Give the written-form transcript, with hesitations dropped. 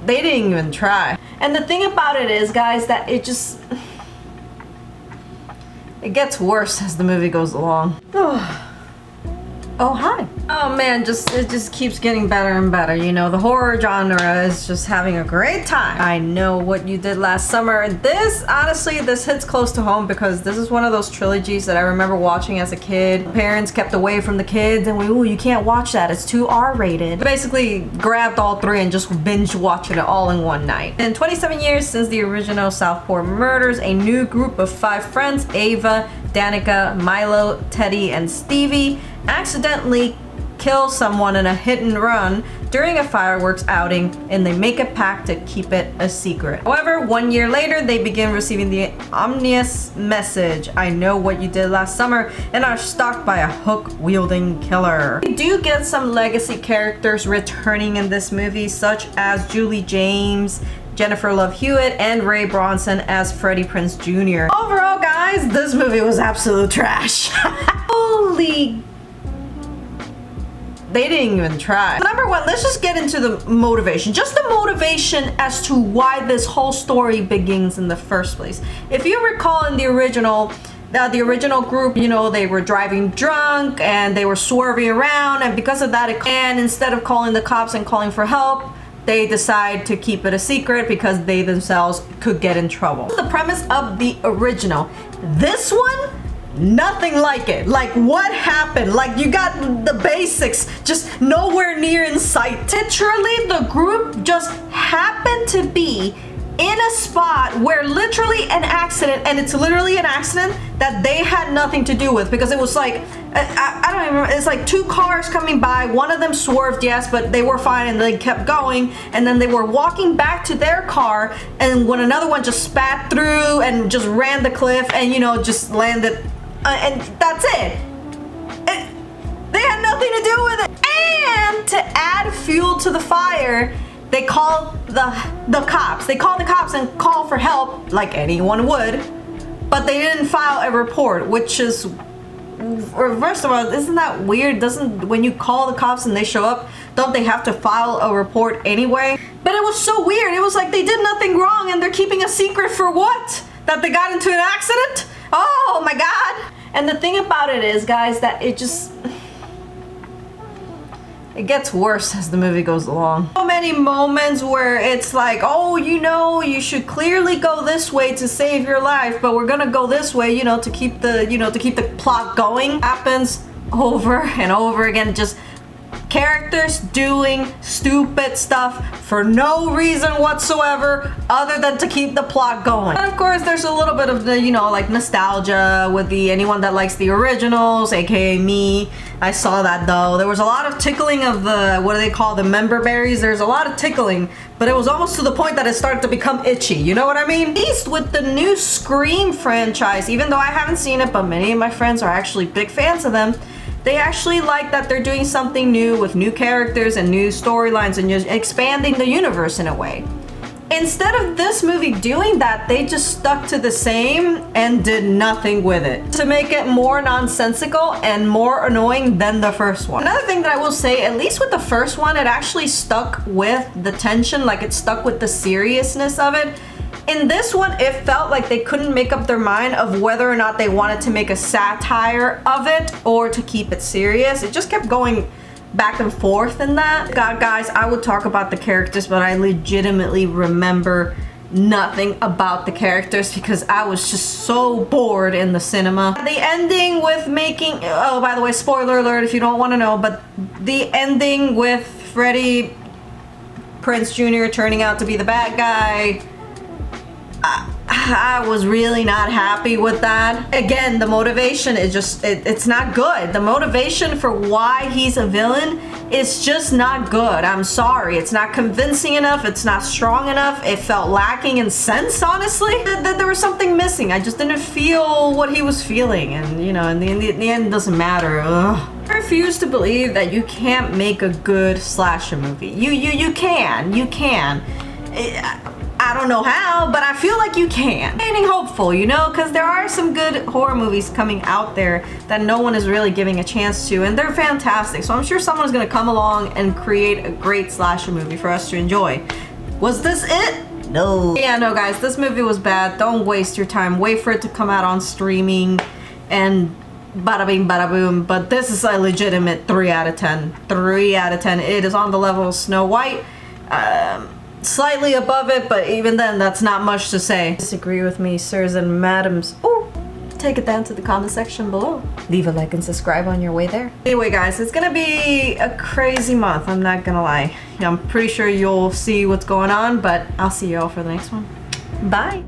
They didn't even try. And the thing about it is, guys, that it gets worse as the movie goes along. Oh, hi. Oh man, it just keeps getting better and better. You know, the horror genre is just having a great time. I Know What You Did Last Summer. This, honestly, this hits close to home because this is one of those trilogies that I remember watching as a kid. Parents kept away from the kids and ooh, you can't watch that, it's too R-rated. Basically grabbed all three and just binge watching it all in one night. In 27 years since the original Southport murders, a new group of 5 friends, Ava, Danica, Milo, Teddy, and Stevie, accidentally kill someone in a hit and run during a fireworks outing, and they make a pact to keep it a secret. However, 1 year later, they begin receiving the ominous message, I know what you did last summer, and are stalked by a hook-wielding killer. We do get some legacy characters returning in this movie, such as Julie James, Jennifer Love Hewitt, and Ray Bronson as Freddie Prinze Jr. Overall, guys, this movie was absolute trash. Holy... They didn't even try. Number one, let's just get into the motivation. Just the motivation as to why this whole story begins in the first place. If you recall in the original group, you know, they were driving drunk and they were swerving around, and because of that, and instead of calling the cops and calling for help, they decide to keep it a secret because they themselves could get in trouble. The premise of the original. This one, nothing like it. Like, what happened? Like, you got the basics just nowhere near in sight. Literally, the group just happened to be in a spot where literally an accident, and it's literally an accident that they had nothing to do with, because it was like, I don't even remember, it's like 2 cars coming by, one of them swerved, yes, but they were fine and they kept going, and then they were walking back to their car, and when another one just spat through and just ran the cliff and, you know, just landed, and that's it. They had nothing to do with it. And to add fuel to the fire, they call the cops. They call the cops and call for help like anyone would, but they didn't file a report, which is, first of all, isn't that weird? When you call the cops and they show up, don't they have to file a report anyway? But it was so weird. It was like they did nothing wrong and they're keeping a secret for what? That they got into an accident? Oh my god. And the thing about it is, guys, that it gets worse as the movie goes along. So many moments where it's like, oh, you know, you should clearly go this way to save your life, but we're gonna go this way, you know, to keep the plot going. Happens over and over again. Just characters doing stupid stuff for no reason whatsoever other than to keep the plot going. And of course, there's a little bit of the, you know, like nostalgia with anyone that likes the originals, aka me. I saw that though. There was a lot of tickling of the, what do they call the member berries? There's a lot of tickling, but it was almost to the point that it started to become itchy. You know what I mean? At least with the new Scream franchise, even though I haven't seen it, but many of my friends are actually big fans of them, they actually like that they're doing something new with new characters and new storylines and just expanding the universe in a way. Instead of this movie doing that, they just stuck to the same and did nothing with it to make it more nonsensical and more annoying than the first one. Another thing that I will say, at least with the first one, it actually stuck with the tension, like it stuck with the seriousness of it. In this one, it felt like they couldn't make up their mind of whether or not they wanted to make a satire of it or to keep it serious. It just kept going back and forth in that. God, guys, I would talk about the characters, but I legitimately remember nothing about the characters because I was just so bored in the cinema. The ending with making, oh, by the way, spoiler alert if you don't want to know, but the ending with Freddie Prinze Jr. turning out to be the bad guy, I was really not happy with that. Again, the motivation is just, it's not good. The motivation for why he's a villain is just not good. I'm sorry. It's not convincing enough. It's not strong enough. It felt lacking in sense, honestly. There was something missing. I just didn't feel what he was feeling. And, you know, in the end, it doesn't matter. Ugh. I refuse to believe that you can't make a good slasher movie. You can. I don't know how, but I feel like you can. Remaining hopeful, you know, because there are some good horror movies coming out there that no one is really giving a chance to, and they're fantastic. So I'm sure someone's gonna come along and create a great slasher movie for us to enjoy. Was this it? No. Yeah, no guys, this movie was bad. Don't waste your time. Wait for it to come out on streaming and bada bing bada boom. But this is a legitimate 3 out of 10. 3 out of 10. It is on the level of Snow White. Slightly above it, but even then, that's not much to say. Disagree with me, sirs and madams. Oh, take it down to the comment section below. Leave a like and subscribe on your way there. Anyway, guys, it's gonna be a crazy month. I'm not gonna lie. I'm pretty sure you'll see what's going on, but I'll see you all for the next one. Bye.